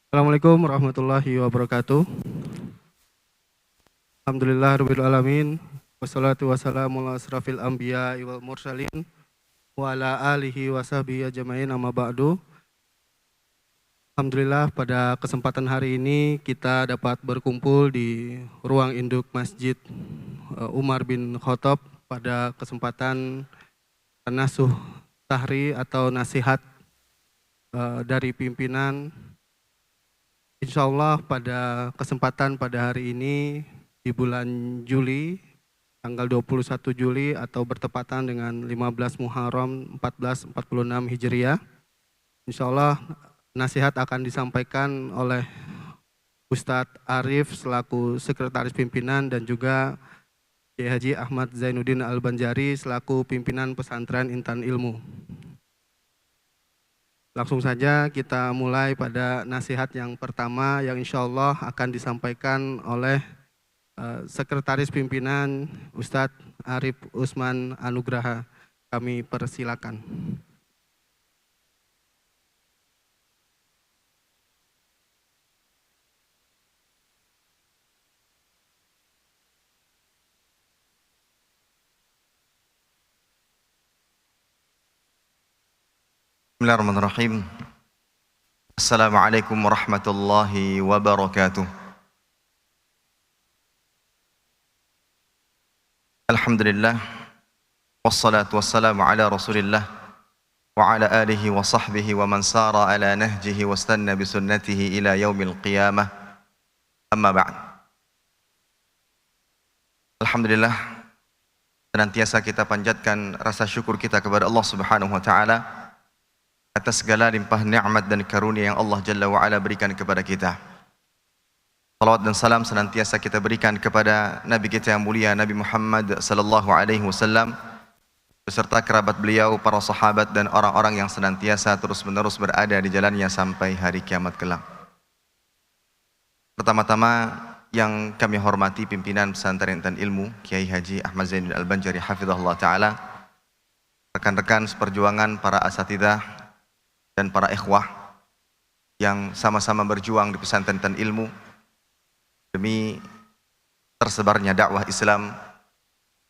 Assalamualaikum warahmatullahi wabarakatuh. Alhamdulillah rabbil alamin. Wassalatu wassalamu ala asrafil anbiya wal mursalin wa ala alihi wa sahbihi ajmain amma ba'du. Alhamdulillah pada kesempatan hari ini kita dapat berkumpul di ruang induk Masjid Umar bin Khattab pada kesempatan nasuh tahri atau nasihat dari pimpinan. Insya Allah pada kesempatan pada hari ini di bulan Juli, tanggal 21 Juli atau bertepatan dengan 15 Muharram 1446 Hijriah. Insya Allah nasihat akan disampaikan oleh Ustadz Arif selaku Sekretaris Pimpinan dan juga Kiai Haji Ahmad Zainuddin Al-Banjari selaku Pimpinan Pesantren Intan Ilmu. Langsung saja kita mulai pada nasihat yang pertama yang insya Allah akan disampaikan oleh Sekretaris Pimpinan Ustadz Arif Usman Anugraha. Kami persilakan. Bismillahirrahmanirrahim. Assalamualaikum warahmatullahi wabarakatuh. Alhamdulillah. Wassalatu wassalamu ala rasulillah wa ala alihi wa sahbihi wa man sara ala nahjihi wa stanna bisunnatihi ila yaumil qiyamah. Amma ba'd. Alhamdulillah, senantiasa kita panjatkan rasa syukur kita kepada Allah Subhanahu wa taala atas segala limpah nikmat dan karunia yang Allah Jalla wa Ala berikan kepada kita. Salawat dan salam senantiasa kita berikan kepada Nabi kita yang mulia, Nabi Muhammad sallallahu alaihi wasallam, beserta kerabat beliau, para sahabat dan orang-orang yang senantiasa terus-menerus berada di jalannya sampai hari kiamat kelak. Pertama-tama yang kami hormati pimpinan Pesantren Intan Ilmu, Kiai Haji Ahmad Zainuddin Al-Banjari hafizahullah taala, rekan-rekan seperjuangan, para asatidzah dan para ikhwah yang sama-sama berjuang di Pesantren Intan Ilmu demi tersebarnya dakwah Islam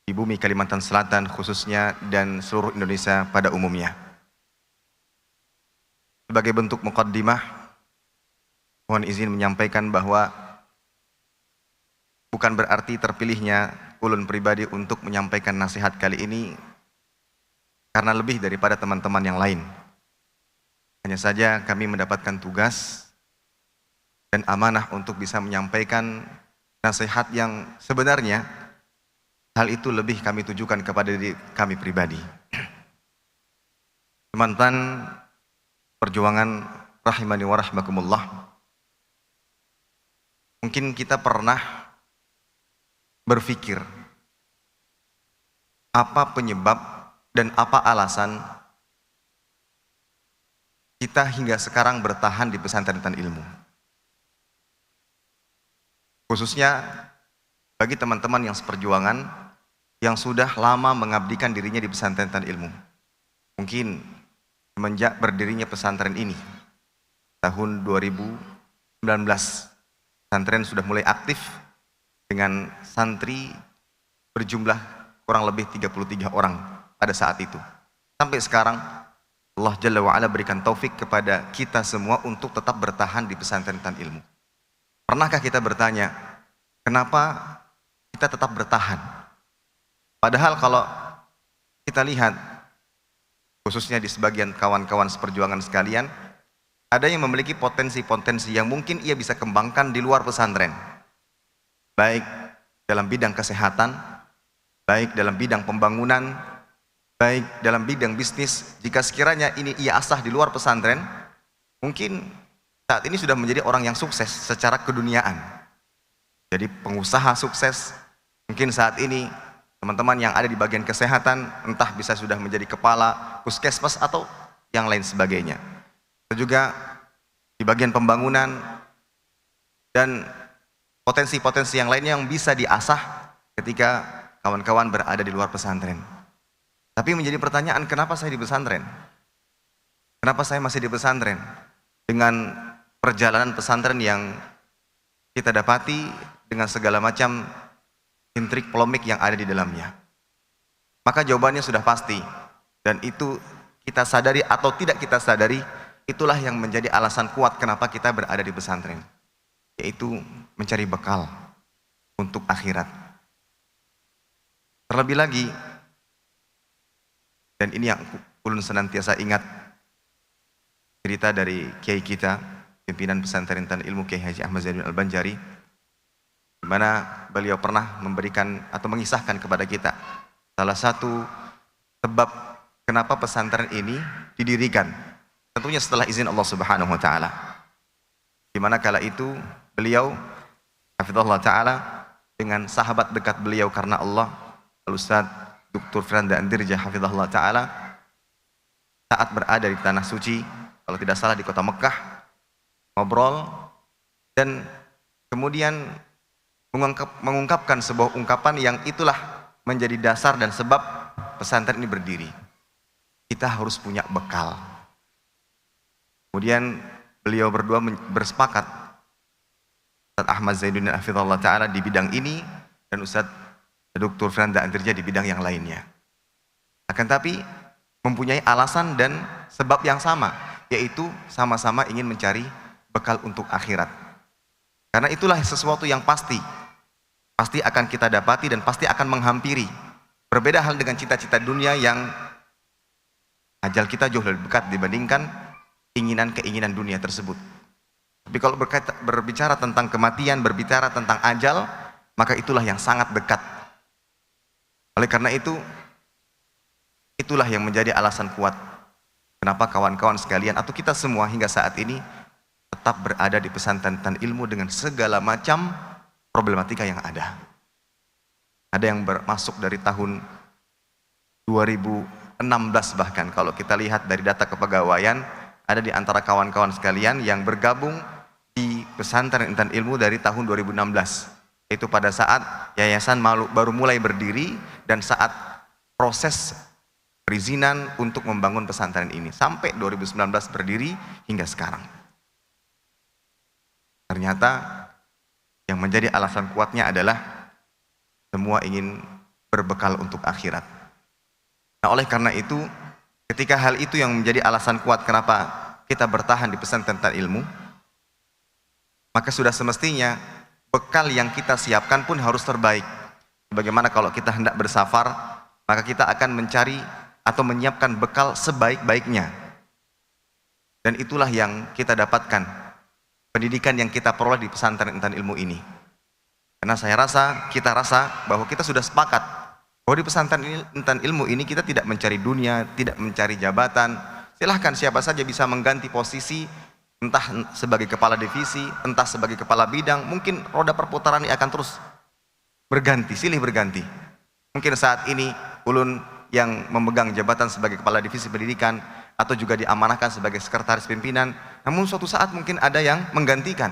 di bumi Kalimantan Selatan khususnya dan seluruh Indonesia pada umumnya. Sebagai bentuk muqaddimah, mohon izin menyampaikan bahwa bukan berarti terpilihnya ulun pribadi untuk menyampaikan nasihat kali ini karena lebih daripada teman-teman yang lain. Hanya saja kami mendapatkan tugas dan amanah untuk bisa menyampaikan nasihat yang sebenarnya hal itu lebih kami tujukan kepada diri kami pribadi. Teman-teman perjuangan rahimani wa rahmakumullah, mungkin kita pernah berpikir apa penyebab dan apa alasan kita hingga sekarang bertahan di Pesantren Intan Ilmu. Khususnya bagi teman-teman yang seperjuangan yang sudah lama mengabdikan dirinya di Pesantren Intan Ilmu. Mungkin semenjak berdirinya pesantren ini tahun 2019, pesantren sudah mulai aktif dengan santri berjumlah kurang lebih 33 orang pada saat itu. Sampai sekarang Allah Jalla wa'ala berikan taufik kepada kita semua untuk tetap bertahan di Pesantren Intan Ilmu. Pernahkah kita bertanya, kenapa kita tetap bertahan? Padahal kalau kita lihat, khususnya di sebagian kawan-kawan seperjuangan sekalian, ada yang memiliki potensi-potensi yang mungkin ia bisa kembangkan di luar pesantren. Baik dalam bidang kesehatan, baik dalam bidang pembangunan, baik dalam bidang bisnis. Jika sekiranya ini ia asah di luar pesantren, mungkin saat ini sudah menjadi orang yang sukses secara keduniaan. Jadi pengusaha sukses. Mungkin saat ini teman-teman yang ada di bagian kesehatan, entah bisa sudah menjadi kepala puskesmas atau yang lain sebagainya. Dan juga di bagian pembangunan dan potensi-potensi yang lainnya yang bisa diasah ketika kawan-kawan berada di luar pesantren. Tapi menjadi pertanyaan, kenapa saya di pesantren? Kenapa saya masih di pesantren? Dengan perjalanan pesantren yang kita dapati dengan segala macam intrik polemik yang ada di dalamnya. Maka jawabannya sudah pasti, dan itu kita sadari atau tidak kita sadari, itulah yang menjadi alasan kuat kenapa kita berada di pesantren, yaitu mencari bekal untuk akhirat. Terlebih lagi, dan ini yang ulun senantiasa ingat, cerita dari kiai kita, pimpinan pesantren Intan Ilmu Kiai Haji Ahmad Zainuddin Al-Banjari, di mana beliau pernah memberikan atau mengisahkan kepada kita salah satu sebab kenapa pesantren ini didirikan, tentunya setelah izin Allah Subhanahu wa taala. Di mana kala itu beliau hafizahullah taala dengan sahabat dekat beliau karena Allah, Al-Ustaz Dr. Firanda Andirja hafizahullah taala, saat berada di tanah suci, kalau tidak salah di kota Mekah, ngobrol dan kemudian mengungkapkan sebuah ungkapan yang itulah menjadi dasar dan sebab pesantren ini berdiri. Kita harus punya bekal. Kemudian beliau berdua bersepakat, Ustaz Ahmad Zainuddin hafizahullah taala di bidang ini dan Ustaz Dr. Firanda Andirja di bidang yang lainnya. Akan tapi mempunyai alasan dan sebab yang sama, yaitu sama-sama ingin mencari bekal untuk akhirat. Karena itulah sesuatu yang pasti akan kita dapati dan pasti akan menghampiri. Berbeda hal dengan cita-cita dunia yang ajal kita jauh lebih dekat dibandingkan keinginan dunia tersebut. Tapi kalau berbicara tentang kematian, berbicara tentang ajal, maka itulah yang sangat dekat. Oleh karena itu, itulah yang menjadi alasan kuat kenapa kawan-kawan sekalian atau kita semua hingga saat ini tetap berada di pesantren Intan Ilmu dengan segala macam problematika yang ada. Ada yang masuk dari tahun 2016 bahkan, kalau kita lihat dari data kepegawaian, ada di antara kawan-kawan sekalian yang bergabung di pesantren Intan Ilmu dari tahun 2016. Itu pada saat yayasan baru mulai berdiri dan saat proses perizinan untuk membangun pesantren ini sampai 2019 berdiri hingga sekarang. Ternyata yang menjadi alasan kuatnya adalah semua ingin berbekal untuk akhirat. Nah, oleh karena itu, ketika hal itu yang menjadi alasan kuat kenapa kita bertahan di pesantren Intan Ilmu, maka sudah semestinya bekal yang kita siapkan pun harus terbaik. Bagaimana kalau kita hendak bersafar, maka kita akan mencari atau menyiapkan bekal sebaik-baiknya. Dan itulah yang kita dapatkan, pendidikan yang kita peroleh di pesantren Intan Ilmu ini. Karena kita rasa bahwa kita sudah sepakat bahwa di pesantren Intan Ilmu ini kita tidak mencari dunia, tidak mencari jabatan. Silahkan siapa saja bisa mengganti posisi, entah sebagai kepala divisi, entah sebagai kepala bidang. Mungkin roda perputaran ini akan terus berganti, silih berganti. Mungkin saat ini ulun yang memegang jabatan sebagai kepala divisi pendidikan atau juga diamanahkan sebagai sekretaris pimpinan, namun suatu saat mungkin ada yang menggantikan.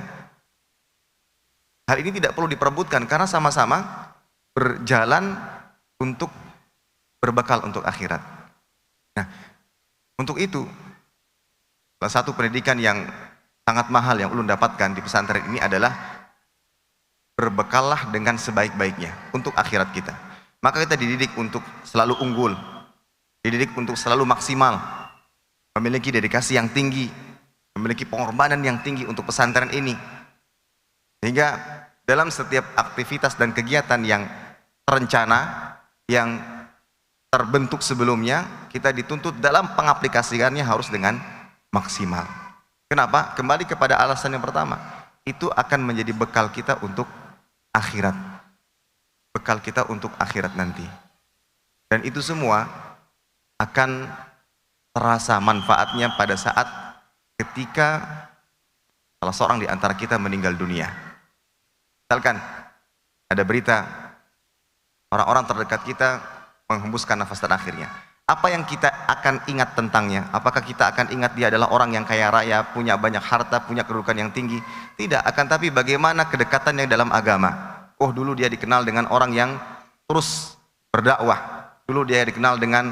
Hal ini tidak perlu diperebutkan karena sama-sama berjalan untuk berbekal untuk akhirat. Nah, untuk itu salah satu pendidikan yang sangat mahal yang ulun dapatkan di pesantren ini adalah berbekallah dengan sebaik-baiknya untuk akhirat kita. Maka kita dididik untuk selalu unggul, dididik untuk selalu maksimal, memiliki dedikasi yang tinggi, memiliki pengorbanan yang tinggi untuk pesantren ini. Sehingga dalam setiap aktivitas dan kegiatan yang terencana, yang terbentuk sebelumnya, kita dituntut dalam pengaplikasikannya harus dengan maksimal. Kenapa? Kembali kepada alasan yang pertama, itu akan menjadi bekal kita untuk akhirat. Bekal kita untuk akhirat nanti. Dan itu semua akan terasa manfaatnya pada saat ketika salah seorang di antara kita meninggal dunia. Misalkan ada berita orang-orang terdekat kita menghembuskan nafas terakhirnya. Apa yang kita akan ingat tentangnya? Apakah kita akan ingat dia adalah orang yang kaya raya, punya banyak harta, punya kedudukan yang tinggi? Tidak, akan tapi bagaimana kedekatannya dalam agama. Oh, dulu dia dikenal dengan orang yang terus berdakwah. Dulu dia dikenal dengan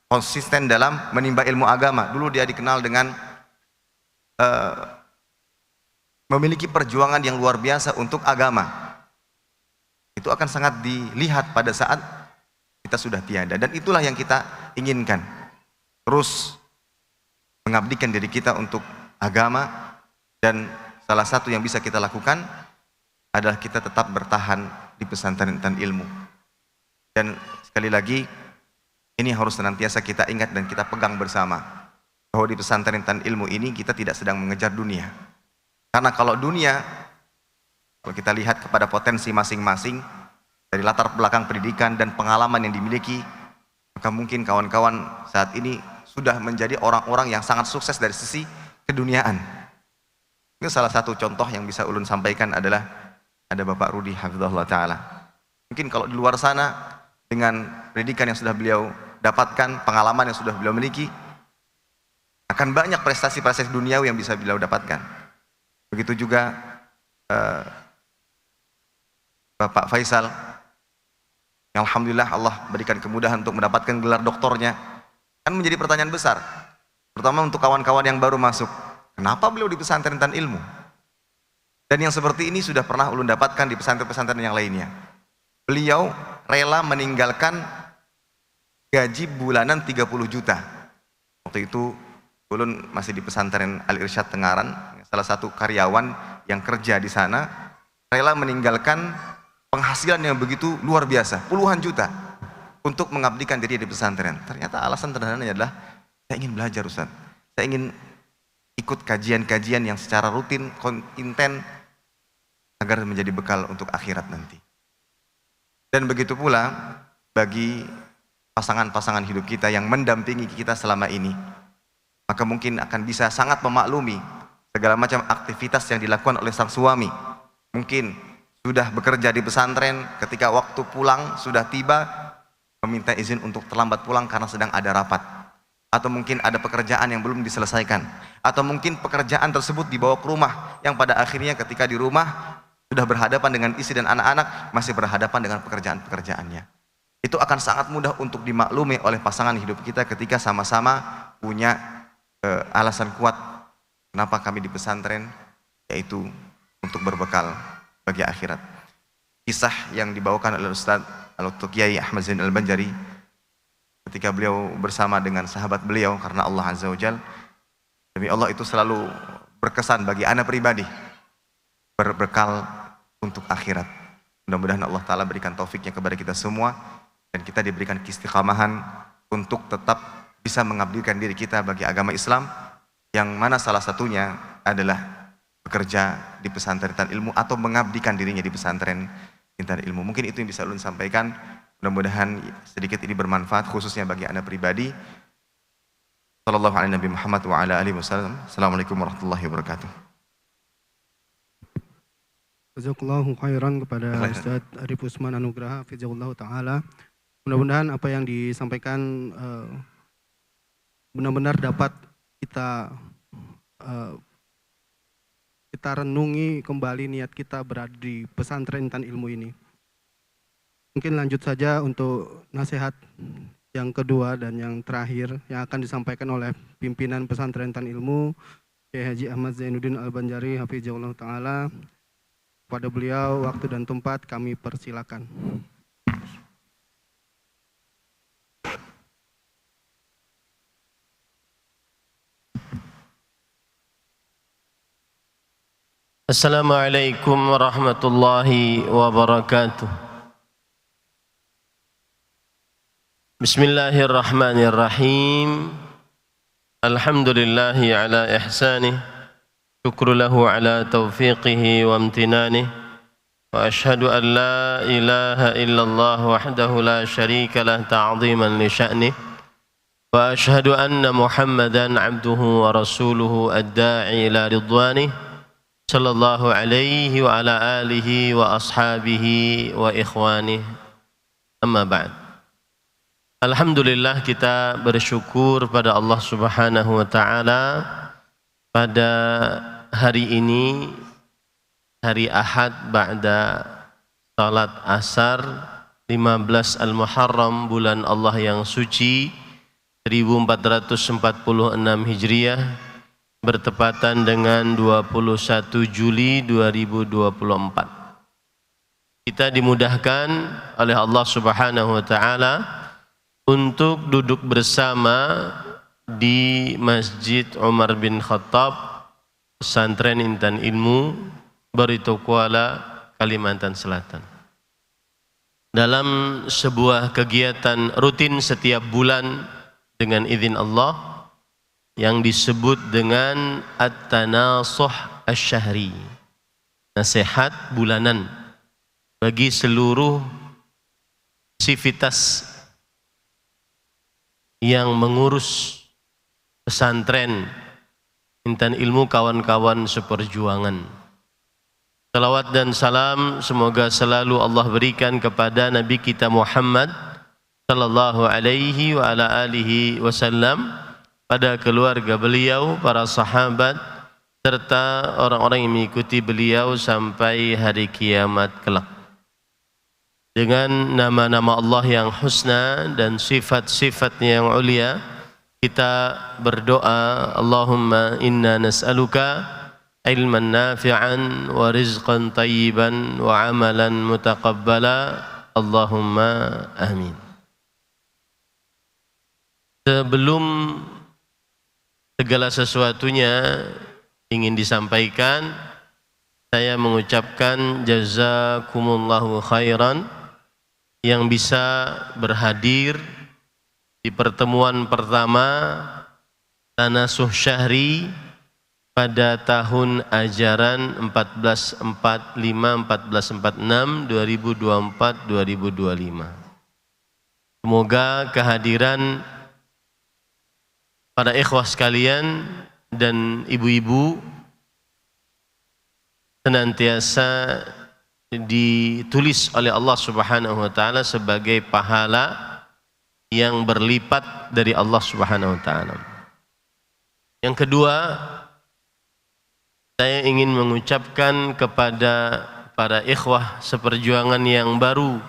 konsisten dalam menimba ilmu agama. Dulu dia dikenal dengan memiliki perjuangan yang luar biasa untuk agama. Itu akan sangat dilihat pada saat kita sudah tiada, dan itulah yang kita inginkan. Terus mengabdikan diri kita untuk agama, dan salah satu yang bisa kita lakukan adalah kita tetap bertahan di pesantren Intan Ilmu. Dan sekali lagi, ini harus senantiasa kita ingat dan kita pegang bersama, bahwa di pesantren Intan Ilmu ini kita tidak sedang mengejar dunia. Karena kalau dunia, kalau kita lihat kepada potensi masing-masing dari latar belakang pendidikan dan pengalaman yang dimiliki, maka mungkin kawan-kawan saat ini sudah menjadi orang-orang yang sangat sukses dari sisi keduniaan. Ini salah satu contoh yang bisa ulun sampaikan adalah ada Bapak Rudi hafizahullah ta'ala. Mungkin kalau di luar sana, dengan pendidikan yang sudah beliau dapatkan, pengalaman yang sudah beliau miliki, akan banyak prestasi-prestasi duniawi yang bisa beliau dapatkan. Begitu juga Bapak Faisal, yang alhamdulillah Allah berikan kemudahan untuk mendapatkan gelar doktornya. Kan menjadi pertanyaan besar, terutama untuk kawan-kawan yang baru masuk, kenapa beliau di pesantren Intan Ilmu? Dan yang seperti ini sudah pernah ulun dapatkan di pesantren-pesantren yang lainnya. Beliau rela meninggalkan gaji bulanan 30 juta. Waktu itu ulun masih di pesantren Al-Irsyad Tengaran, salah satu karyawan yang kerja di sana rela meninggalkan penghasilan yang begitu luar biasa, puluhan juta, untuk mengabdikan diri di pesantren. Ternyata alasan sederhananya adalah, saya ingin belajar Ustaz, saya ingin ikut kajian-kajian yang secara rutin, intens, agar menjadi bekal untuk akhirat nanti. Dan begitu pula bagi pasangan-pasangan hidup kita yang mendampingi kita selama ini, maka mungkin akan bisa sangat memaklumi segala macam aktivitas yang dilakukan oleh sang suami. Mungkin sudah bekerja di pesantren, ketika waktu pulang sudah tiba, meminta izin untuk terlambat pulang karena sedang ada rapat, atau mungkin ada pekerjaan yang belum diselesaikan, atau mungkin pekerjaan tersebut dibawa ke rumah, yang pada akhirnya ketika di rumah sudah berhadapan dengan istri dan anak-anak, masih berhadapan dengan pekerjaan-pekerjaannya. Itu akan sangat mudah untuk dimaklumi oleh pasangan hidup kita ketika sama-sama punya alasan kuat kenapa kami di pesantren, yaitu untuk berbekal bagi akhirat. Kisah yang dibawakan oleh Ustaz Al-Kiai Ahmad Zain Al-Banjari ketika beliau bersama dengan sahabat beliau, karena Allah Azza wa Jal, demi Allah itu selalu berkesan bagi anak pribadi, berbekal untuk akhirat. Mudah-mudahan Allah Ta'ala berikan taufiknya kepada kita semua, dan kita diberikan keistiqamahan untuk tetap bisa mengabdikan diri kita bagi agama Islam, yang mana salah satunya adalah bekerja di pesantren Intan Ilmu atau mengabdikan dirinya di pesantren Intan Ilmu. Mungkin itu yang bisa ulun sampaikan. Mudah-mudahan sedikit ini bermanfaat khususnya bagi anak pribadi. Sallallahu alaihi Nabi Muhammad wa ala alihi wasallam. Assalamualaikum warahmatullahi wabarakatuh. Jazakallahu khairan kepada Ustaz Arif Usman Anugraha hafizahullah ta'ala. Mudah-mudahan apa yang disampaikan benar-benar dapat kita renungi kembali niat kita berada di pesantren Intan Ilmu ini. Mungkin lanjut saja untuk nasihat yang kedua dan yang terakhir yang akan disampaikan oleh pimpinan pesantren Intan Ilmu, Kiai Haji Ahmad Zainuddin Al-Banjari hafizahullah ta'ala. Pada beliau waktu dan tempat kami persilakan. Assalamualaikum warahmatullahi wabarakatuh. Bismillahirrahmanirrahim. Alhamdulillahi ala ihsanih, syukru lahu ala taufiqihi wa amtinanih, wa ashhadu an la ilaha illallah wahdahu la syarika lah ta'ziman li sya'nih, wa ashhadu anna Muhammadan abduhu wa rasuluhu ad-da'i ila ridwanih, sallallahu alaihi wa ala alihi wa ashabihi wa ikhwanih. Amma ba'd. Alhamdulillah, kita bersyukur pada Allah Subhanahu wa ta'ala pada hari ini, hari Ahad ba'da salat asar 15 Al-Muharram, bulan Allah yang suci 1446 Hijriah, bertepatan dengan 21 Juli 2024. Kita dimudahkan oleh Allah Subhanahu wa taala untuk duduk bersama di Masjid Umar bin Khattab, Pesantren Intan Ilmu, Barito Kuala, Kalimantan Selatan. Dalam sebuah kegiatan rutin setiap bulan dengan izin Allah yang disebut dengan At-Tanasuh Asy-Syahri, nasihat bulanan bagi seluruh sivitas yang mengurus pesantren Intan Ilmu, kawan-kawan seperjuangan. Salawat dan salam semoga selalu Allah berikan kepada Nabi kita Muhammad sallallahu alaihi wa ala alihi wasallam, pada keluarga beliau, para sahabat, serta orang-orang yang mengikuti beliau sampai hari kiamat kelak. Dengan nama-nama Allah yang husna dan sifat-sifatnya yang ulia, kita berdoa, Allahumma inna nas'aluka ilman nafi'an wa rizqan tayyiban wa amalan mutaqabbala, Allahumma amin. Sebelum segala sesuatunya ingin disampaikan, saya mengucapkan jazakumullahu khairan yang bisa berhadir di pertemuan pertama Tanasuh Syahri pada tahun ajaran 1445-1446 2024-2025. Semoga kehadiran para ikhwah sekalian dan ibu-ibu senantiasa ditulis oleh Allah Subhanahu wa taala sebagai pahala yang berlipat dari Allah Subhanahu wa taala. Yang kedua, saya ingin mengucapkan kepada para ikhwah seperjuangan yang baru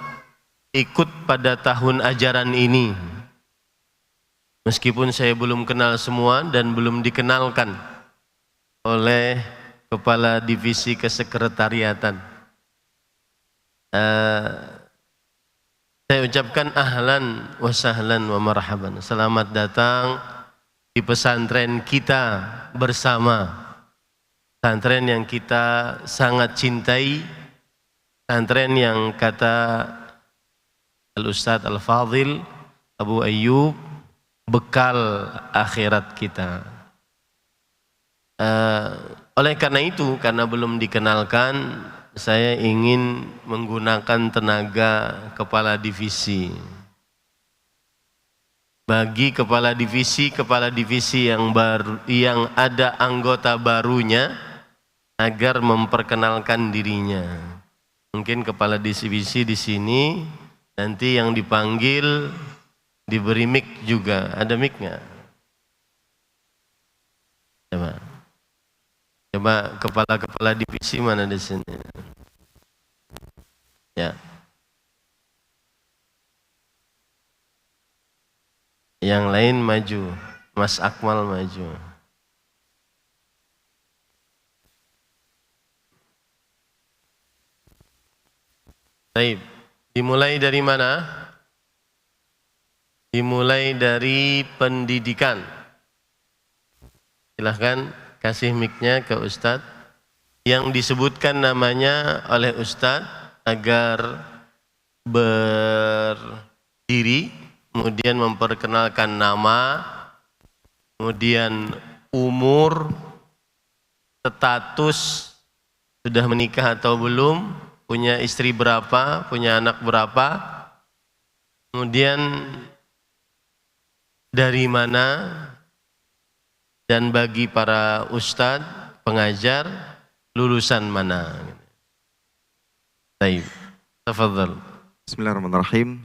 ikut pada tahun ajaran ini. Meskipun saya belum kenal semua dan belum dikenalkan oleh Kepala Divisi Kesekretariatan, saya ucapkan ahlan wa sahlan wa marhaban. Selamat datang di pesantren kita bersama. Pesantren yang kita sangat cintai, pesantren yang kata Al-Ustadz Al-Fadhil Abu Ayyub, bekal akhirat kita. Oleh karena itu, karena belum dikenalkan, saya ingin menggunakan tenaga kepala divisi. Bagi kepala divisi yang baru, yang ada anggota barunya, agar memperkenalkan dirinya. Mungkin kepala divisi di sini, nanti yang dipanggil diberi mic juga. Ada mic nggak? Coba kepala divisi mana di sini? Ya. Yang lain maju. Mas Akmal maju. Baik, dimulai dari mana? Dimulai dari pendidikan. Silahkan kasih mic-nya ke Ustadz. Yang disebutkan namanya oleh Ustadz agar berdiri, kemudian memperkenalkan nama, kemudian umur, status, sudah menikah atau belum, punya istri berapa, punya anak berapa, kemudian dari mana, dan bagi para ustadz, pengajar, lulusan mana. Baik, tafadhal. Bismillahirrahmanirrahim.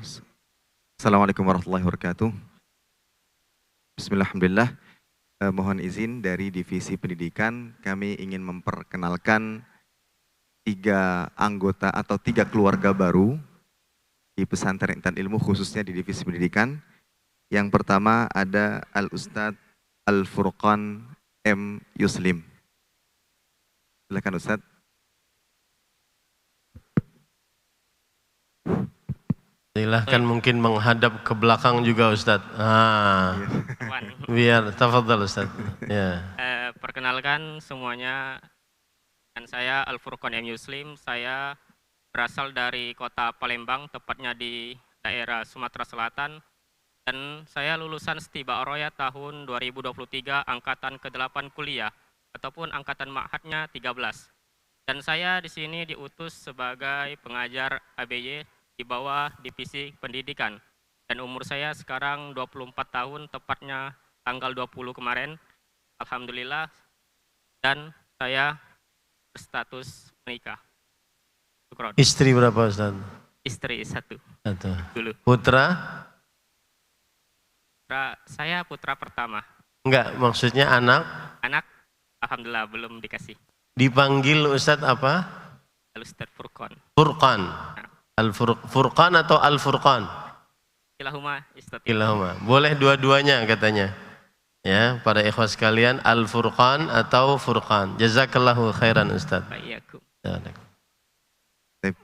Assalamualaikum warahmatullahi wabarakatuh. Bismillahirrahmanirrahim. Mohon izin dari Divisi Pendidikan, kami ingin memperkenalkan 3 anggota atau 3 keluarga baru di Pesantren Intan Ilmu, khususnya di Divisi Pendidikan. Yang pertama ada Al-Ustadz Al-Furqan M. Yuslim. Silakan Ustadz. Silahkan mungkin menghadap ke belakang juga Ustadz. Biar tafadhal Ustadz. Ya. Perkenalkan semuanya, dan saya Al-Furqan M. Yuslim. Saya berasal dari kota Palembang, tepatnya di daerah Sumatera Selatan. Dan saya lulusan Stiba Oroya tahun 2023, angkatan ke-8 kuliah, ataupun angkatan ma'hadnya 13. Dan saya di sini diutus sebagai pengajar ABY di bawah divisi pendidikan. Dan umur saya sekarang 24 tahun, tepatnya tanggal 20 kemarin. Alhamdulillah, dan saya berstatus menikah. Syukron. Istri berapa Ustaz? Istri satu. Satu. Dulu. Putra? Saya putra pertama. Enggak, maksudnya anak? Anak, alhamdulillah belum dikasih. Dipanggil Ustadz apa? Al-Ustadz Furqan. Furqan. Furqan atau Al-Furqan? Kilahuma, Ustadz. Kilahuma. Boleh dua-duanya katanya. Ya, para ikhwas sekalian, Al-Furqan atau Furqan. Jazakallahu khairan Ustadz.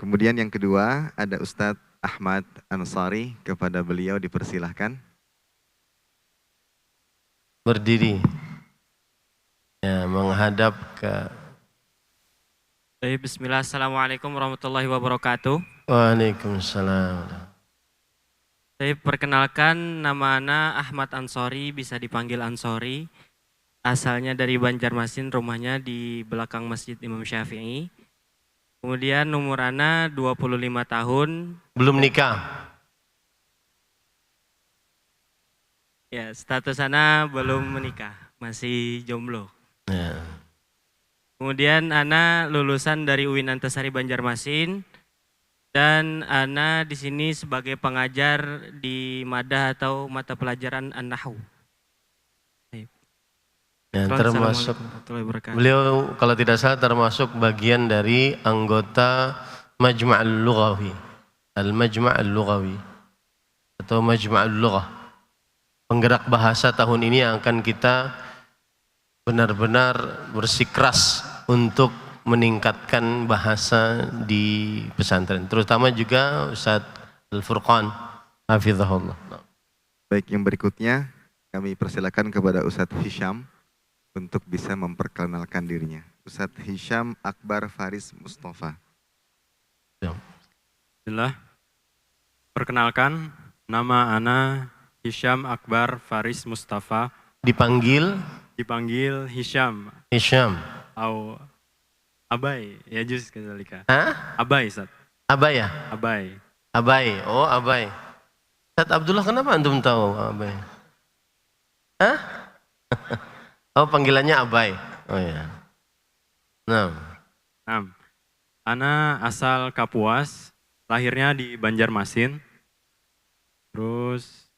Kemudian yang kedua ada Ustadz Ahmad Ansari, kepada beliau dipersilahkan. Berdiri. Ya, menghadap ke... Bismillah, assalamualaikum warahmatullahi wabarakatuh. Waalaikumsalam. Saya perkenalkan, nama ana Ahmad Ansori, bisa dipanggil Ansori. Asalnya dari Banjarmasin, rumahnya di belakang Masjid Imam Syafi'i. Kemudian umur ana 25 tahun. Belum nikah? Ya, status ana belum menikah, masih jomblo. Ya. Kemudian ana lulusan dari UIN Antasari Banjarmasin. Dan ana di sini sebagai pengajar di madah atau mata pelajaran An-Nahwu. Ya, termasuk beliau kalau tidak salah termasuk bagian dari anggota Majma'ul Lughawi, Al-Majma'ul Lughawi atau Majma'ul Lughah. Penggerak bahasa tahun ini yang akan kita benar-benar bersikeras untuk meningkatkan bahasa di pesantren, terutama juga Ustadz Al-Furqan hafizahullah. Baik, yang berikutnya kami persilakan kepada Ustadz Hisham untuk bisa memperkenalkan dirinya. Ustadz Hisham Akbar Faris Mustafa. Bismillah. Perkenalkan, nama ana Hisham Akbar Faris Mustafa. Dipanggil Hisham. Hisham. Atau Abai, ya juz kadzalika. Hah? Abai, Ustaz. Abai ya? Abai. Abai, oh Abai. Ustaz Abdullah, kenapa antum tahu Abai? Hah? Oh, panggilannya Abai. Oh ya. Nah. Ana asal Kapuas, lahirnya di Banjarmasin. Terus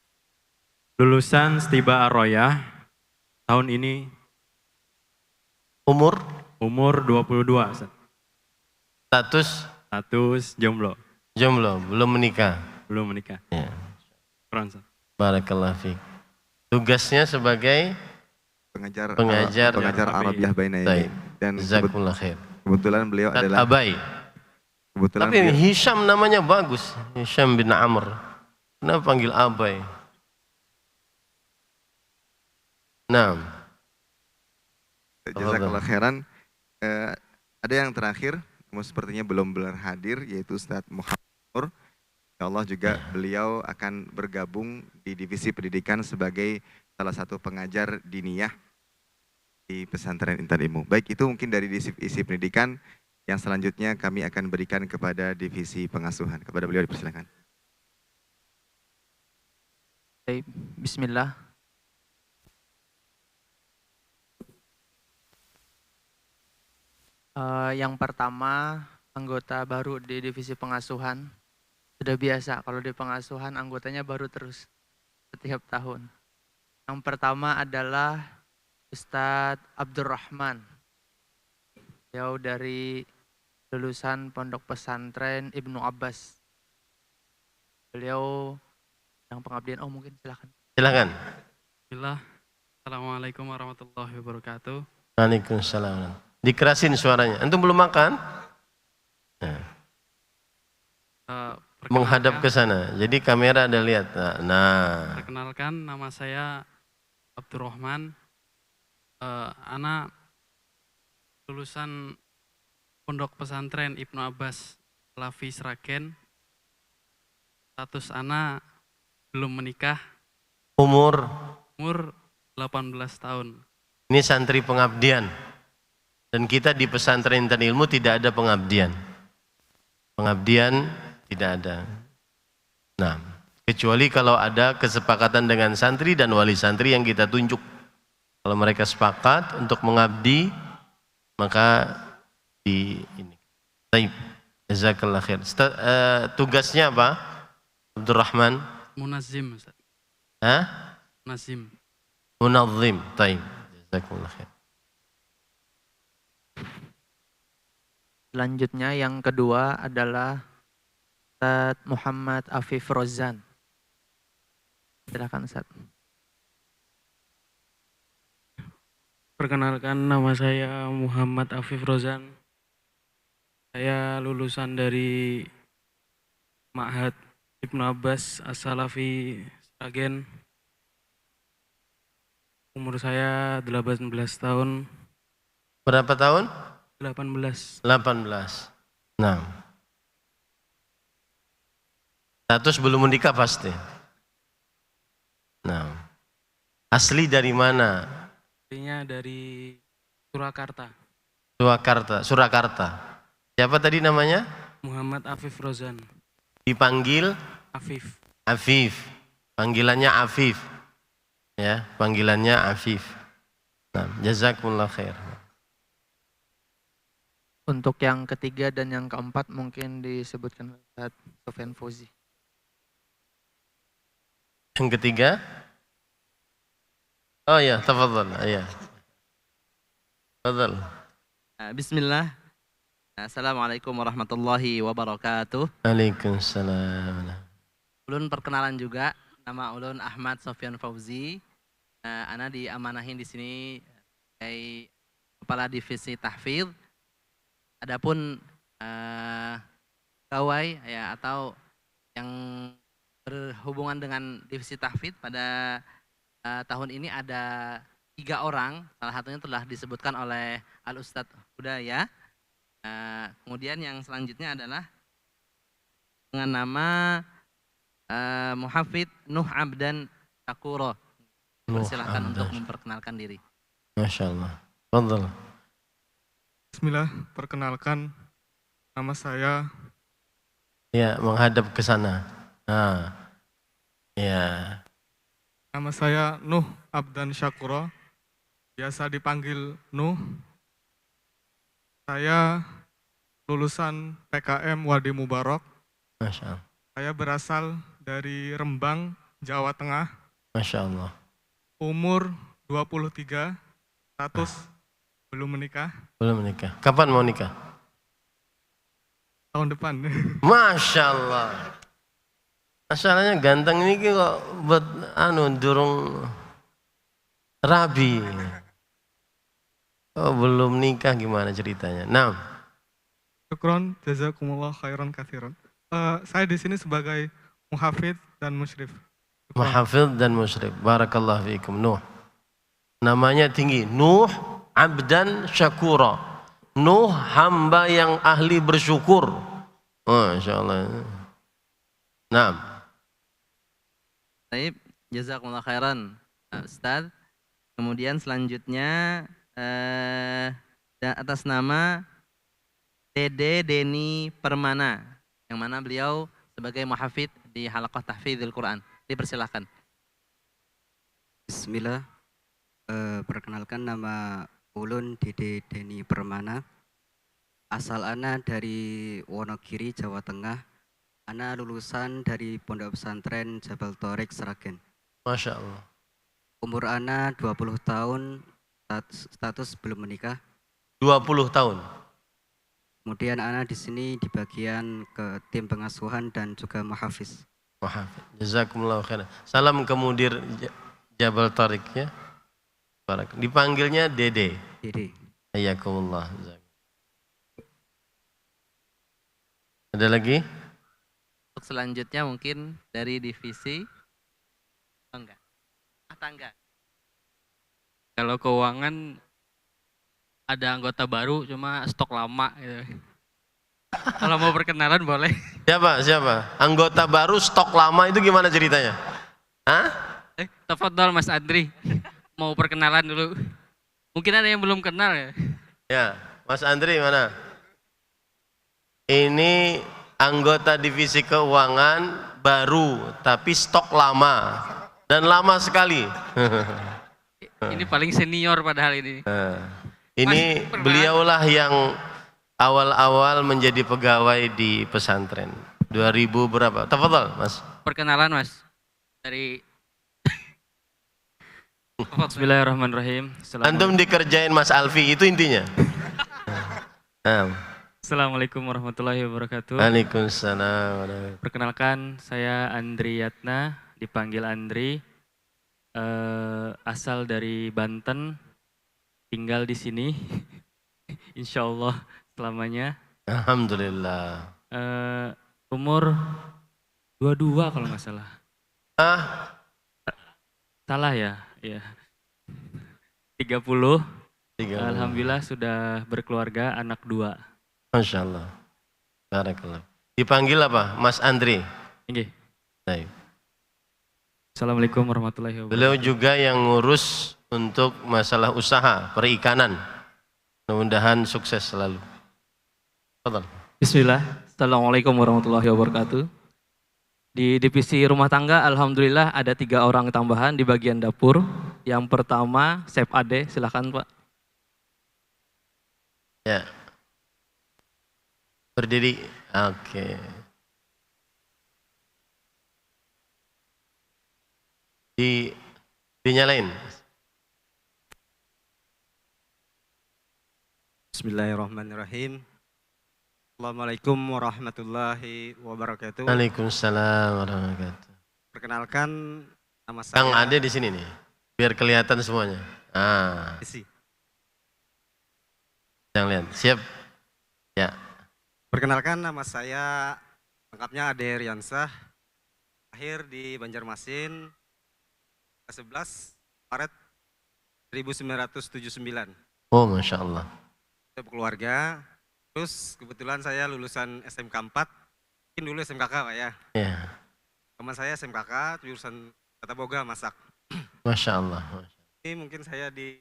lulusan Stiba Ar-Royah tahun ini. Umur 22, Ustaz. Status jomblo. Jomblo, belum menikah. Belum menikah. Ya. Barakallahu fiik. Tugasnya sebagai pengajar Arabiah Bainaini. Dan kebetulan beliau adalah Abai. Tapi Hisham namanya bagus, Hisham bin Amr. Kenapa panggil Abai? Nah. Jazakallah khairan. Ada yang terakhir, sepertinya belum hadir, yaitu Ustadz Muhammad Nur. Insyaallah juga beliau akan bergabung di divisi pendidikan sebagai salah satu pengajar diniyah di pesantren Intan Ilmu. Baik, itu mungkin dari divisi pendidikan. Yang selanjutnya kami akan berikan kepada divisi pengasuhan. Kepada beliau dipersilakan. Baik, bismillah. Yang pertama, anggota baru di divisi pengasuhan. Sudah biasa kalau di pengasuhan anggotanya baru terus setiap tahun. Yang pertama adalah Ustadz Abdurrahman. Beliau dari lulusan Pondok Pesantren Ibnu Abbas. Beliau yang pengabdian, mungkin silakan. Silakan. Bismillah. Assalamualaikum warahmatullahi wabarakatuh. Waalaikumsalam. Dikerasin suaranya. Antum belum makan? Nah, menghadap ke sana. Jadi kamera ada lihat. Nah. Perkenalkan, nama saya Abdurrahman. Ana lulusan Pondok Pesantren Ibnu Abbas Lafi Sragen. Status ana belum menikah, Umur. 18 tahun. Ini santri pengabdian. Dan kita di pesantren Intan Ilmu tidak ada pengabdian. Pengabdian tidak ada. Nah, kecuali kalau ada kesepakatan dengan santri dan wali santri yang kita tunjuk. Kalau mereka sepakat untuk mengabdi, maka di ini. Baik, jazakallah khair. Tugasnya apa, Abdurrahman? Munazim, Ustaz. Hah? Munazim. Munazim. Baik, jazakallah khair. Selanjutnya yang kedua adalah Ustaz Muhammad Afif Rozan. Silakan Ustaz. Perkenalkan, nama saya Muhammad Afif Rozan. Saya lulusan dari Ma'had Ibnu Abbas As-Salafi Sragen. Umur saya 18 tahun. Berapa tahun? 18. 18. Nah. Status belum menikah pasti. Nah. Asli dari mana? Aslinya dari Surakarta. Surakarta. Siapa tadi namanya? Muhammad Afif Rozan. Dipanggil Afif. Afif. Panggilannya Afif. Ya, panggilannya Afif. Nah, jazakumullah khair. Untuk yang ketiga dan yang keempat mungkin disebutkan Ustaz Sofyan Fauzi. Yang ketiga? Oh ya, tafadhal. Ya. Tafadhal. Bismillah. Assalamualaikum warahmatullahi wabarakatuh. Waalaikumsalam. Ulun perkenalan juga, nama ulun Ahmad Sofyan Fauzi. Ana diamanahin di sini sebagai kepala divisi tahfidz. Adapun pegawai ya atau yang berhubungan dengan divisi tahfidz pada tahun ini ada 3 orang. Salah satunya telah disebutkan oleh Al Ustadz Hudaya. Kemudian yang selanjutnya adalah dengan nama Muhafidz Nuh Abdan Syakuro. Silakan untuk memperkenalkan diri. Masya Allah. Fadhal. Bismillah, perkenalkan, nama saya. Ya, menghadap ke sana. Nah. Ya. Nama saya Nuh Abdan Syakuro, biasa dipanggil Nuh. Saya lulusan PKM Wadi Mubarak. Masya Allah. Saya berasal dari Rembang, Jawa Tengah. Masya Allah. Umur 23, status belum menikah. Belum menikah. Kapan mau nikah? Tahun depan. Masya Allah. Masalahnya ganteng ini kok buat durung rabi. Oh, belum nikah gimana ceritanya? Nah. Syukron, jazakumullah khairan katsiran. Saya di sini sebagai muhafidz dan musyrif. Muhafidz dan musyrif. Barakallahu fiikum. Nuh. Namanya tinggi. Nuh Abdan Syakura. Nuh hamba yang ahli bersyukur. Masya Allah. Nah. Baik, jazakumullah khairan Ustaz. Kemudian selanjutnya atas nama Dede Deni Permana, yang mana beliau sebagai muhafidz di halaqah tahfidzul Quran. Dipersilahkan. Bismillah. Perkenalkan, nama ulun Dede Deni Permana. Asal ana dari Wonogiri, Jawa Tengah. Ana lulusan dari Pondok Pesantren Jabal Thorik Sragen. Masya Allah. Umur ana 20 tahun, status belum menikah. 20 tahun. Kemudian ana di sini di bagian ke tim pengasuhan dan juga muhafiz. Muhafiz. Jazakumullah khairan. Salam ke mudir Jabal Thorik ya. Dipanggilnya Dede. Dede. Hayyakumullah. Ada lagi? Untuk selanjutnya mungkin dari divisi enggak. Tangga. Kalau keuangan ada anggota baru cuma stok lama gitu. Kalau mau perkenalan boleh. Siapa? Anggota baru stok lama itu gimana ceritanya? Hah? Tafadhol Mas Andri. Mau perkenalan dulu. Mungkin ada yang belum kenal ya. Ya, Mas Andri mana? Ini anggota divisi keuangan baru tapi stok lama dan lama sekali. Ini paling senior padahal ini. Ini beliaulah yang awal-awal menjadi pegawai di pesantren. 2000 berapa? Tafadhol, Mas. Perkenalan Mas. Dari Bismillahirrahmanirrahim. Antum dikerjain Mas Alfi, itu intinya. Assalamualaikum warahmatullahi wabarakatuh. Waalaikumsalam. Perkenalkan, saya Andri Yatna, dipanggil Andri. Asal dari Banten, tinggal di sini. Insya Allah selamanya. Alhamdulillah. Umur 22 kalau nggak salah. Salah ya? Ya. 30. Alhamdulillah sudah berkeluarga, anak 2. Masya Allah. Barakallah. Dipanggil apa? Mas Andri? Oke. Baik. Assalamualaikum warahmatullahi wabarakatuh. Beliau juga yang ngurus untuk masalah usaha perikanan. Mudah-mudahan sukses selalu. Fadhal. Bismillah. Assalamualaikum warahmatullahi wabarakatuh. Di divisi rumah tangga, alhamdulillah ada 3 orang tambahan di bagian dapur. Yang pertama, Chef Ade, silakan Pak. Ya. Berdiri. Oke. Dinyalain. Bismillahirrahmanirrahim. Assalamualaikum warahmatullahi wabarakatuh. Waalaikumsalam warahmatullahi wabarakatuh. Perkenalkan, nama saya Kang Ade di sini nih, biar kelihatan semuanya. Jangan lihat. Siap. Ya. Perkenalkan, nama saya lengkapnya Ade Riansah. Lahir di Banjarmasin 11 Maret 1979. Oh, Masya Allah. Saya berkeluarga. Terus kebetulan saya lulusan SMK 4. Mungkin dulu SMKK Pak ya. Ya. Teman saya SMKK, jurusan Tata Boga masak. Masya Allah. Ini mungkin saya di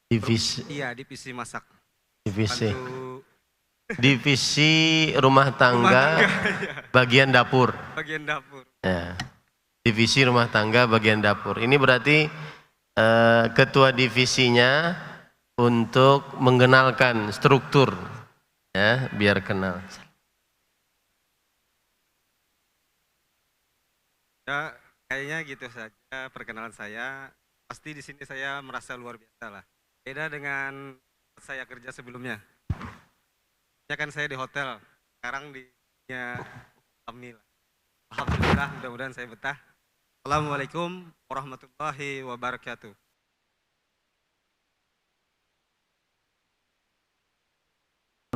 Divisi. Iya, divisi masak. Divisi. Bantu Divisi rumah tangga, bagian dapur. bagian dapur. Ya. Divisi rumah tangga bagian dapur. Ini berarti ketua divisinya untuk mengenalkan struktur, ya, biar kenal. Ya, kayaknya gitu saja perkenalan saya. Pasti di sini saya merasa luar biasa lah. Beda dengan saya kerja sebelumnya. Ya kan saya di hotel, sekarang di Alhamdulillah. Alhamdulillah, mudah-mudahan saya betah. Assalamualaikum warahmatullahi wabarakatuh.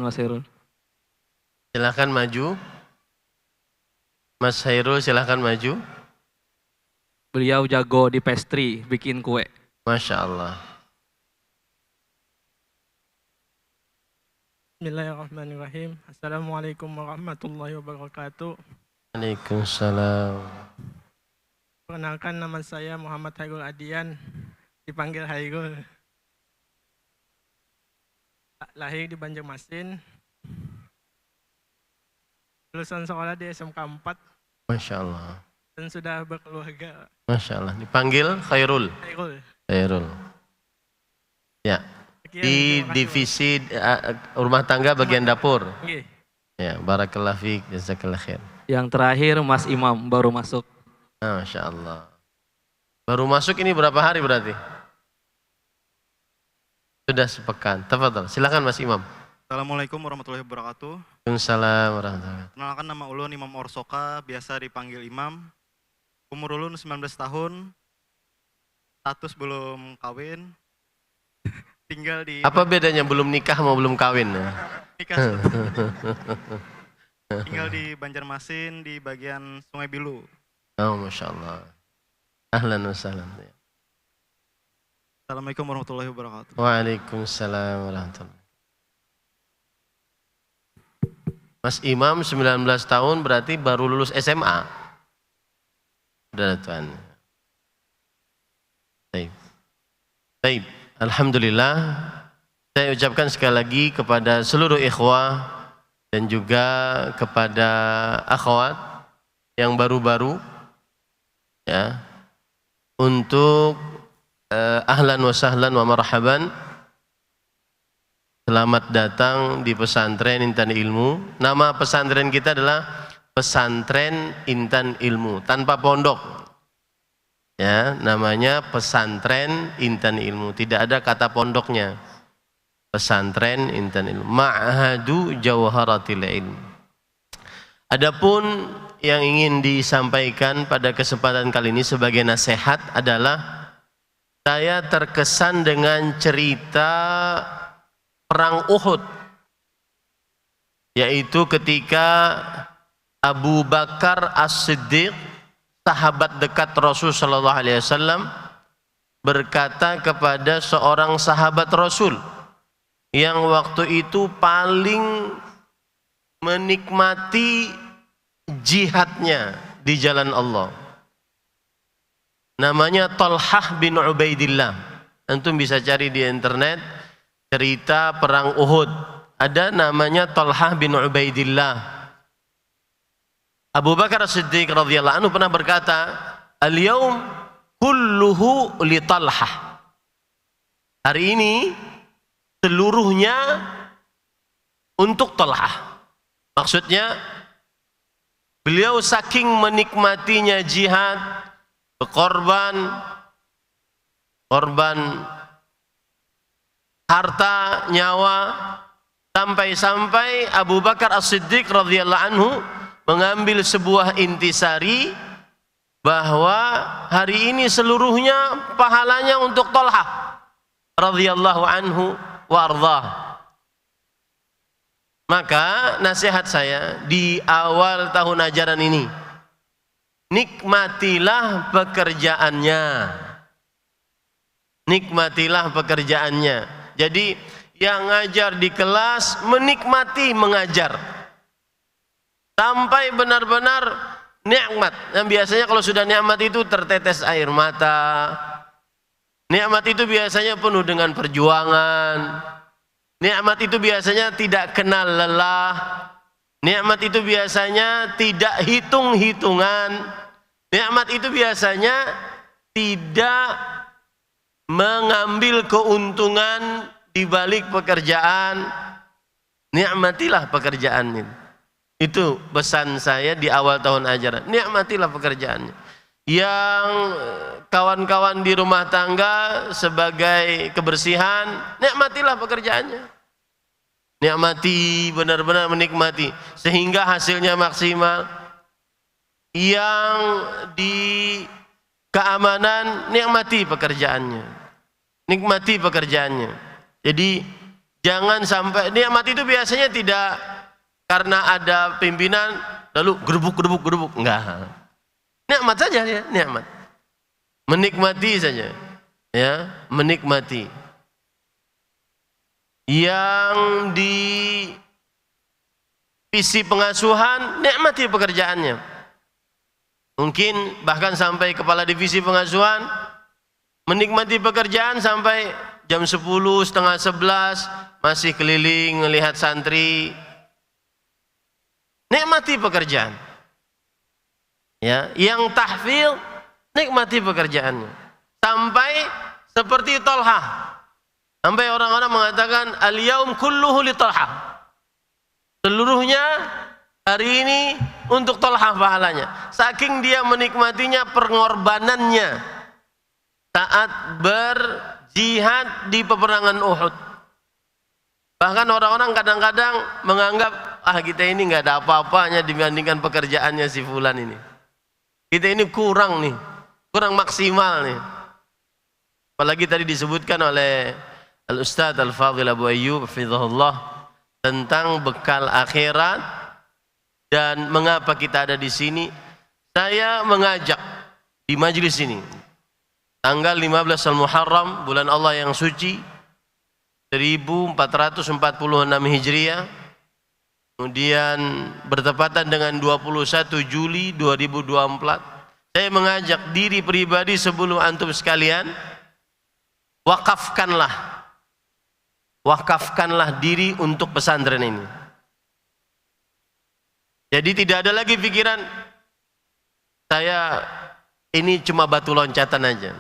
Mas Hairul. Silahkan maju. Mas Hairul silahkan maju. Beliau jago di pastry, bikin kue. Masya Allah. Bismillahirrahmanirrahim. Assalamualaikum warahmatullahi wabarakatuh. Waalaikumsalam. Perkenalkan, nama saya Muhammad Hairul Adian, dipanggil Hairul. Lahir di Banjarmasin. Lulusan sekolah di SMK 4 Masya Allah. dan sudah berkeluarga. Masya Allah. Dipanggil Khairul. Hairul. Khairul. Ya. Di divisi rumah tangga bagian dapur. Oke. Ya, barakallahu fiik, jazakallah khair. Yang terakhir Mas Imam baru masuk. Masya Allah. Baru masuk ini berapa hari berarti? Sudah sepekan. Tafadhal. Silakan Mas Imam. Assalamualaikum warahmatullahi wabarakatuh. Waalaikumsalam warahmatullahi wabarakatuh. Kenalkan, nama ulun Imam Orsoka, biasa dipanggil Imam. Umur ulun 19 tahun. status belum kawin, tinggal di Apa bedanya belum nikah sama belum kawin? nikah, tinggal di Banjarmasin di bagian Sungai Bilu. Oh, Masya Allah. Ahlan wa sahlan. Assalamualaikum warahmatullahi wabarakatuh. Waalaikumsalam warahmatullahi. Mas Imam 19 tahun berarti baru lulus SMA. Sudah Tuhan. Baik. Baik. Alhamdulillah. Saya ucapkan sekali lagi kepada seluruh ikhwah dan juga kepada akhwat yang baru-baru ya untuk ahlan wa sahlan wa marhaban. Selamat datang di pesantren Intan Ilmu. Nama pesantren kita adalah Pesantren Intan Ilmu tanpa pondok. Ya, namanya Pesantren Intan Ilmu. Tidak ada kata pondoknya. Pesantren Intan Ilmu. Ma'hadu Jawharatil Ilm. Adapun yang ingin disampaikan pada kesempatan kali ini sebagai nasihat adalah saya terkesan dengan cerita perang Uhud, yaitu ketika Abu Bakar As-Siddiq, sahabat dekat Rasul sallallahu alaihi wasallam, berkata kepada seorang sahabat Rasul yang waktu itu paling menikmati jihadnya di jalan Allah. Namanya Talhah bin Ubaidillah. Antum bisa cari di internet cerita perang Uhud. Ada namanya Talhah bin Ubaidillah. Abu Bakar As-Siddiq radhiyallahu anhu pernah berkata, "Al-yaum kulluhu li Talhah." Hari ini seluruhnya untuk Talhah. Maksudnya beliau saking menikmatinya jihad, korban harta, nyawa, sampai-sampai Abu Bakar As-Siddiq radhiyallahu anhu mengambil sebuah intisari bahwa hari ini seluruhnya pahalanya untuk Talhah radhiyallahu anhu wa ardhah. Maka nasihat saya di awal tahun ajaran ini, nikmatilah pekerjaannya. Nikmatilah pekerjaannya. Jadi yang ngajar di kelas menikmati mengajar. Sampai benar-benar nikmat. Yang biasanya kalau sudah nikmat itu tertetes air mata. Nikmat itu biasanya penuh dengan perjuangan. Nikmat itu biasanya tidak kenal lelah. Nikmat itu biasanya tidak hitung-hitungan. Nikmat itu biasanya tidak mengambil keuntungan di balik pekerjaan. Nikmatilah pekerjaan ini. Itu pesan saya di awal tahun ajaran. Nikmatilah pekerjaannya. Yang kawan-kawan di rumah tangga sebagai kebersihan, nikmatilah pekerjaannya. Nikmati, benar-benar menikmati sehingga hasilnya maksimal. Yang di keamanan, nikmati pekerjaannya. Nikmati pekerjaannya. Jadi jangan sampai, nikmat itu biasanya tidak karena ada pimpinan lalu gerubuk, enggak. Nikmat saja ya, nikmat. Menikmati saja. Ya, menikmati. Yang di visi pengasuhan, nikmati pekerjaannya. Mungkin bahkan sampai kepala divisi pengasuhan menikmati pekerjaan sampai jam 10, setengah 11 masih keliling melihat santri. Nikmati pekerjaan. Ya, yang tahfidz nikmati pekerjaannya. Sampai seperti Talhah. Sampai orang-orang mengatakan al-yaum kulluhu li Talhah. Seluruhnya hari ini untuk Talhah pahalanya. Saking dia menikmatinya pengorbanannya saat berjihad di peperangan Uhud. Bahkan orang-orang kadang-kadang menganggap kita ini nggak ada apa-apanya dibandingkan pekerjaannya si fulan ini. Kita ini kurang nih, kurang maksimal nih. Apalagi tadi disebutkan oleh Al-Ustadz Al-Fadhil Abu Ayyub hafizahullah tentang bekal akhirat dan mengapa kita ada di sini. Saya mengajak di majelis ini tanggal 15 Al-Muharram, bulan Allah yang suci 1446 Hijriah, kemudian bertepatan dengan 21 Juli 2024. Saya mengajak diri pribadi sebelum antum sekalian, wakafkanlah diri untuk pesantren ini. Jadi tidak ada lagi pikiran saya ini cuma batu loncatan aja.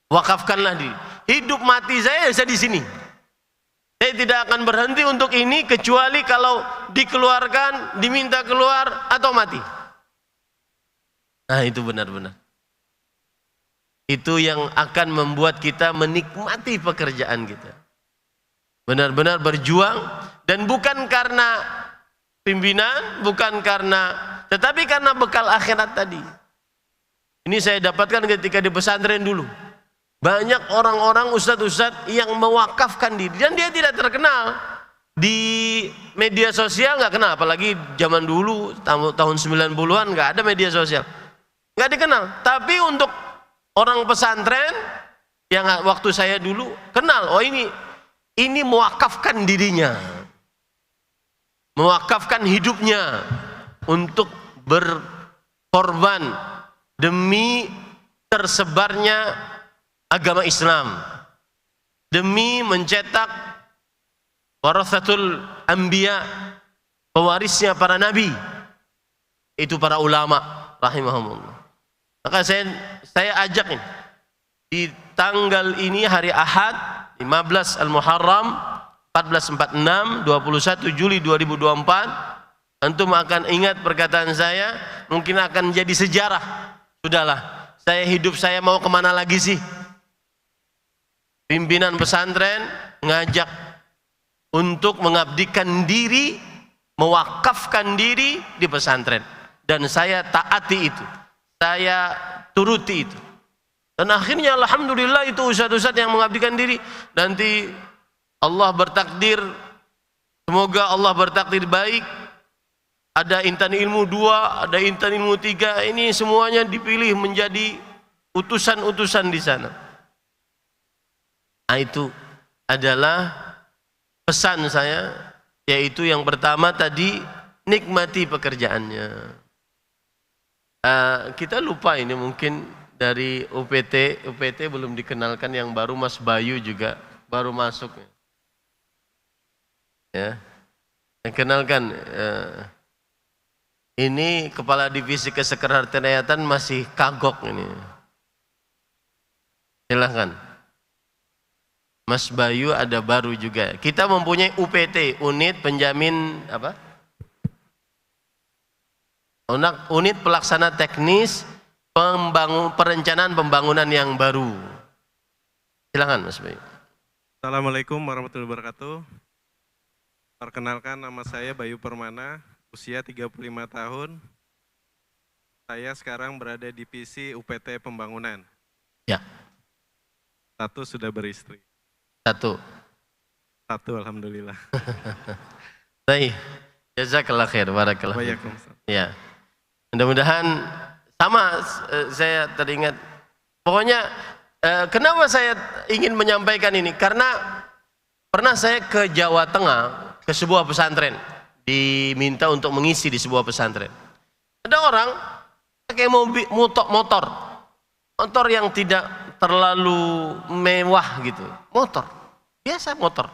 Wakafkanlah diri. Hidup mati saya di sini. Saya tidak akan berhenti untuk ini kecuali kalau dikeluarkan, diminta keluar atau mati. Nah, itu benar-benar. Itu yang akan membuat kita menikmati pekerjaan kita. Benar-benar berjuang, dan bukan karena pimpinan, bukan karena, tetapi karena bekal akhirat tadi. Ini saya dapatkan ketika di pesantren dulu. Banyak orang-orang ustadz-ustadz yang mewakafkan diri dan dia tidak terkenal di media sosial, nggak kenal, apalagi zaman dulu tahun 90-an nggak ada media sosial, nggak dikenal. Tapi untuk orang pesantren yang waktu saya dulu kenal, oh ini mewakafkan dirinya, mewakafkan hidupnya untuk berkorban demi tersebarnya agama Islam, demi mencetak warathatul anbiya, pewarisnya para nabi, itu para ulama rahimahumullah. Maka saya ajak ini di tanggal ini, hari Ahad 15 Al-Muharram 1446 21 Juli 2024, antum akan ingat perkataan saya, mungkin akan jadi sejarah. Sudahlah, hidup saya mau kemana lagi sih? Pimpinan pesantren ngajak untuk mengabdikan diri, mewakafkan diri di pesantren, dan saya taati itu, saya turuti itu, dan akhirnya alhamdulillah itu ustadz-ustadz yang mengabdikan diri. Nanti Allah bertakdir, semoga Allah bertakdir baik, ada intan ilmu 2, ada intan ilmu 3, ini semuanya dipilih menjadi utusan-utusan di sana. Nah, itu adalah pesan saya, yaitu yang pertama tadi, nikmati pekerjaannya. Kita lupa ini mungkin dari UPT belum dikenalkan, yang baru Mas Bayu juga baru masuk. Ya, kenalkan, ini Kepala Divisi Kesekretariatan masih kagok ini. Silahkan. Mas Bayu ada baru juga. Kita mempunyai UPT, unit penjamin apa? Unit pelaksana teknis perencanaan pembangunan yang baru. Silakan Mas Bayu. Assalamualaikum warahmatullahi wabarakatuh. Perkenalkan, nama saya Bayu Permana, usia 35 tahun. Saya sekarang berada di divisi UPT Pembangunan. Ya. Satu sudah beristri. Satu, alhamdulillah. Baik, jazakallah khair, barakallah. Ya, mudah-mudahan sama. Saya teringat, pokoknya kenapa saya ingin menyampaikan ini, karena pernah saya ke Jawa Tengah, ke sebuah pesantren, diminta untuk mengisi di sebuah pesantren. Ada orang pakai motor yang tidak terlalu mewah gitu, motor biasa, motor.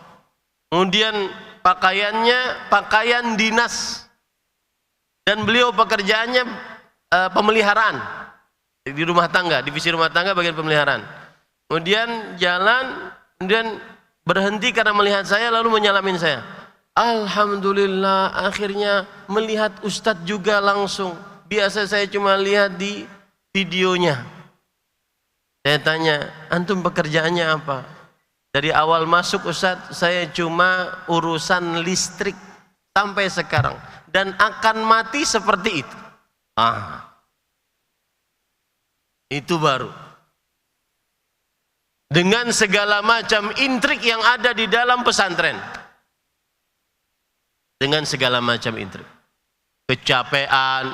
Kemudian pakaiannya pakaian dinas, dan beliau pekerjaannya pemeliharaan di rumah tangga, divisi rumah tangga bagian pemeliharaan. Kemudian jalan, kemudian berhenti karena melihat saya, lalu menyalamin saya. Alhamdulillah, akhirnya melihat Ustadz juga langsung. Biasa saya cuma lihat di videonya. Saya tanya, antum pekerjaannya apa? Dari awal masuk Ustadz, saya cuma urusan listrik sampai sekarang, dan akan mati seperti itu. Itu baru. dengan segala macam intrik yang ada di dalam pesantren. Dengan segala macam intrik. Kecapean,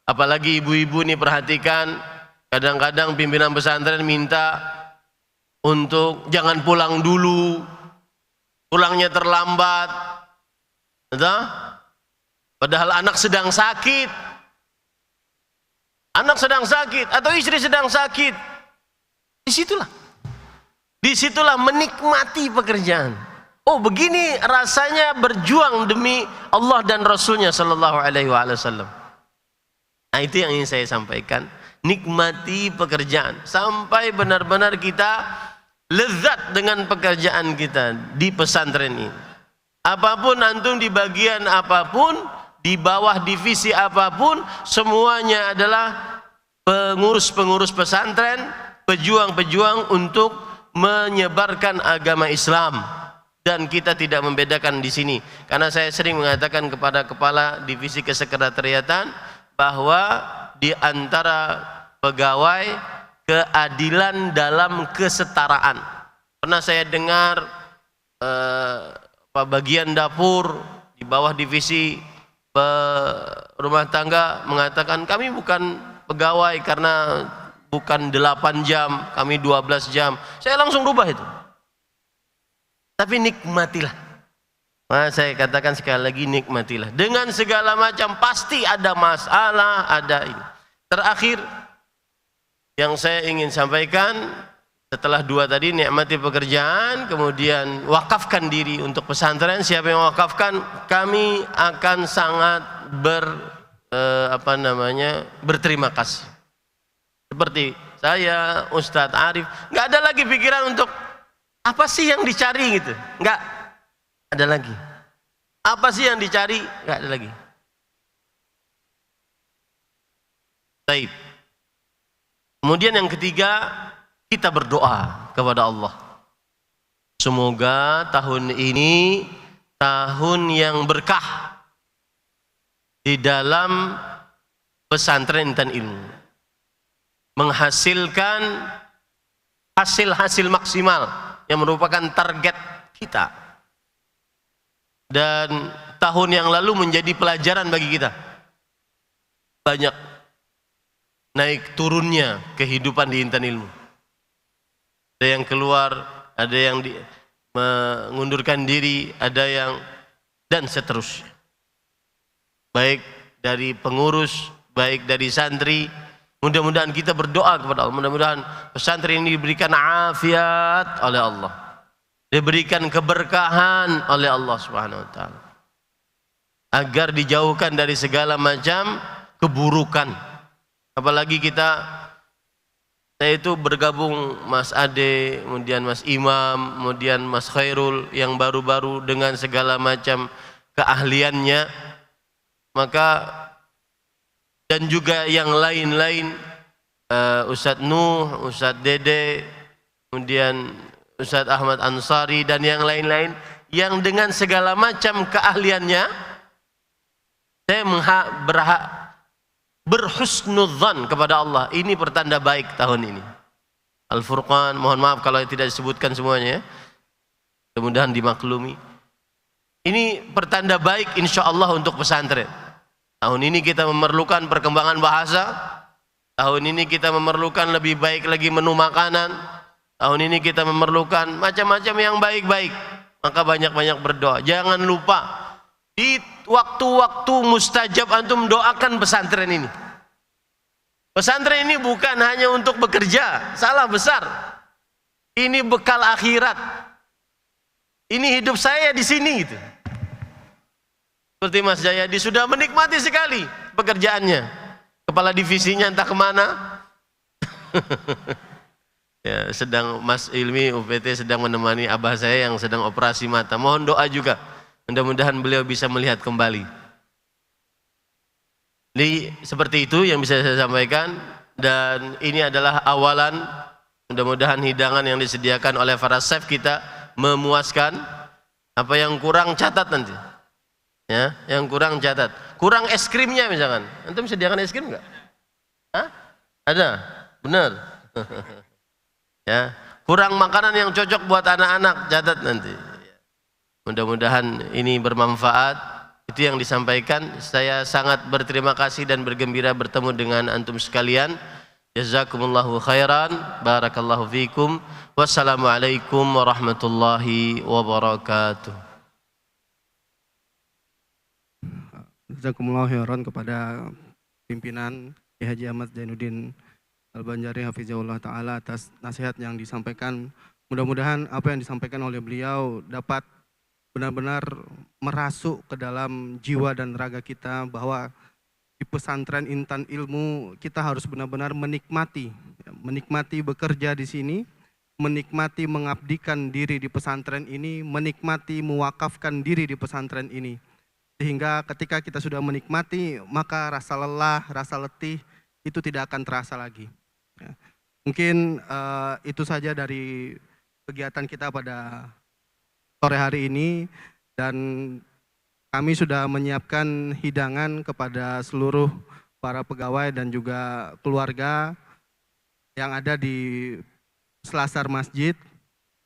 apalagi ibu-ibu nih perhatikan, kadang-kadang pimpinan pesantren minta untuk jangan pulang dulu, pulangnya terlambat. Betul? Padahal anak sedang sakit. Anak sedang sakit atau istri sedang sakit. Disitulah menikmati pekerjaan. Oh, begini rasanya berjuang demi Allah dan Rasulnya Sallallahu Alaihi Wasallam. Nah, itu yang ingin saya sampaikan. Nikmati pekerjaan sampai benar-benar kita lezat dengan pekerjaan kita di pesantren ini. Apapun antum di bagian apapun, di bawah divisi apapun, semuanya adalah pengurus-pengurus pesantren, pejuang-pejuang untuk menyebarkan agama Islam. Dan kita tidak membedakan di sini, karena saya sering mengatakan kepada kepala divisi kesekretariatan bahwa di antara pegawai keadilan dalam kesetaraan. Pernah saya dengar bagian dapur di bawah divisi rumah tangga mengatakan kami bukan pegawai karena bukan 8 jam, kami 12 jam. Saya langsung rubah itu. Tapi nikmatilah. Nah, saya katakan sekali lagi, nikmatilah. Dengan segala macam pasti ada masalah, ada ini. Terakhir yang saya ingin sampaikan setelah 2 tadi, nikmati pekerjaan, kemudian wakafkan diri untuk pesantren. Siapa yang wakafkan, kami akan sangat berterima kasih. Seperti saya, Ustadz Arif, nggak ada lagi pikiran untuk apa sih yang dicari gitu, nggak ada lagi. Apa sih yang dicari, nggak ada lagi. Baik. Kemudian yang ketiga, kita berdoa kepada Allah. Semoga tahun ini tahun yang berkah di dalam pesantren dan ilmu, menghasilkan hasil-hasil maksimal yang merupakan target kita, dan tahun yang lalu menjadi pelajaran bagi kita. Banyak naik turunnya kehidupan di intan ilmu, ada yang keluar, ada yang mengundurkan diri, ada yang, dan seterusnya, baik dari pengurus, baik dari santri. Mudah-mudahan kita berdoa kepada Allah, mudah-mudahan pesantren ini diberikan afiat oleh Allah, diberikan keberkahan oleh Allah Subhanahu wa taala, agar dijauhkan dari segala macam keburukan. Apalagi saya itu bergabung Mas Ade, kemudian Mas Imam, kemudian Mas Khairul yang baru-baru dengan segala macam keahliannya, maka dan juga yang lain-lain, Ustadz Nuh, Ustadz Dede, kemudian Ustadz Ahmad Ansari, dan yang lain-lain, yang dengan segala macam keahliannya, saya berhusnudzan kepada Allah. Ini pertanda baik tahun ini. Al-Furqan, mohon maaf kalau tidak disebutkan semuanya, mudah-mudahan dimaklumi. Ini pertanda baik insya Allah untuk pesantren. Tahun ini kita memerlukan perkembangan bahasa. Tahun ini kita memerlukan lebih baik lagi menu makanan. Tahun ini kita memerlukan macam-macam yang baik-baik. Maka banyak-banyak berdoa. Jangan lupa di waktu-waktu mustajab antum doakan pesantren ini. Pesantren ini bukan hanya untuk bekerja, salah besar. Ini bekal akhirat. Ini hidup saya di sini gitu. Seperti Mas Jayadi sudah menikmati sekali pekerjaannya. Kepala divisinya entah kemana. Ya, sedang Mas Ilmi UPT sedang menemani abah saya yang sedang operasi mata. Mohon doa juga. Mudah-mudahan beliau bisa melihat kembali. Jadi seperti itu yang bisa saya sampaikan. Dan ini adalah awalan. Mudah-mudahan hidangan yang disediakan oleh para chef kita memuaskan. Apa yang kurang catat nanti. Ya, yang kurang catat. Kurang es krimnya misalkan. Antum sediakan es krim enggak? Hah? Ada? Benar. Ya, kurang makanan yang cocok buat anak-anak, catat nanti. Mudah-mudahan ini bermanfaat. Itu yang disampaikan. Saya sangat berterima kasih dan bergembira bertemu dengan antum sekalian. Jazakumullahu khairan. Barakallahu fikum. Wassalamualaikum warahmatullahi wabarakatuh. Jazakumullahu khairan kepada pimpinan Kiai Haji Ahmad Zainuddin Al-Banjari hafizahullah taala atas nasihat yang disampaikan. Mudah-mudahan apa yang disampaikan oleh beliau dapat benar-benar merasuk ke dalam jiwa dan raga kita, bahwa di pesantren Intan Ilmu kita harus benar-benar menikmati bekerja di sini, menikmati mengabdikan diri di pesantren ini, menikmati mewakafkan diri di pesantren ini. Sehingga ketika kita sudah menikmati, maka rasa lelah, rasa letih itu tidak akan terasa lagi. Ya. Mungkin itu saja dari kegiatan kita pada sore hari ini, dan kami sudah menyiapkan hidangan kepada seluruh para pegawai dan juga keluarga yang ada di selasar masjid.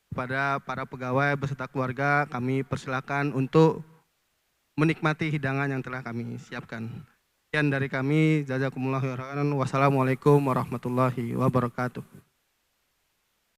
Kepada para pegawai beserta keluarga kami persilakan untuk menikmati hidangan yang telah kami siapkan. Sekian dari kami, jazakumullahu khairan. Wassalamualaikum warahmatullahi wabarakatuh.